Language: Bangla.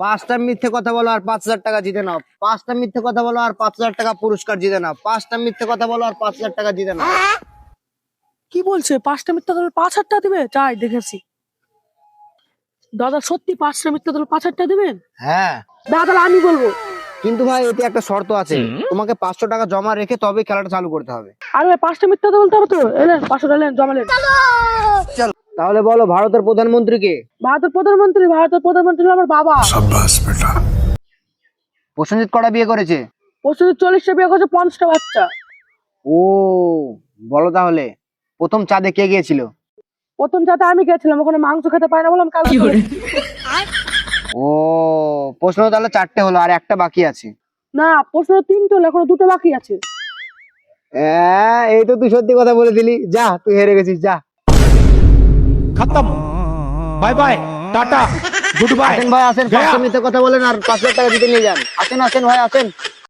পাঁচটা মিথ্যে কথা বলো আর 5,000 টাকা জিতে নাও। পাঁচটা মিথ্যে কথা বলো আর 5,000 টাকা পুরস্কার জিতে নাও। পাঁচটা মিথ্যে কথা বলো আর 5,000 টাকা জিতে নাও। কি বলছে? 5টা মিথ্যা কথা 5,000 টাকা দিবে? চাই দেখেছি। দাদা সত্যি 5টা মিথ্যা কথা 5,000 টাকা দিবেন? হ্যাঁ, দাদা তাহলে আমি বলবো। কিন্তু ভাই এতে একটা শর্ত আছে, তোমাকে 500 টাকা জমা রেখে তবে খেলাটা চালু করতে হবে। আরে ভাই 5টা মিথ্যা কথা বলতে হবে তো। এলেন 500 টাকা জমালেন। চল তাহলে বলো, ভারতের প্রধানমন্ত্রী কে? ভারতের প্রধানমন্ত্রী হলো আমার বাবা। প্রসেনজিৎ কটা বিয়ে করেছে? 40টা বিয়ে করছে, 50টা বাচ্চা। ও, বলো তাহলে প্রথম চাঁদে কে গিয়েছিল? প্রথম যাতে আমি গেছিলাম, ওখানে মাংস খেতে পাই না বললাম কাল। ও, প্রশ্ন তাহলে 4টে হলো, আর একটা বাকি আছে। না, প্রশ্ন 3টে হলো, এখনো 2টো বাকি আছে। হ্যাঁ, এই তো তুই সত্যি কথা বলে দিলি। যা, তুই হেরে গেছিস, যা। खत्म। Bye bye tata goodbye. আসেন ভাই, আসেন, 500 মিথ্যে কথা বলেন আর 5,000 টাকা জিতে নিয়ে যান। আসেন আসেন ভাই, আসেন।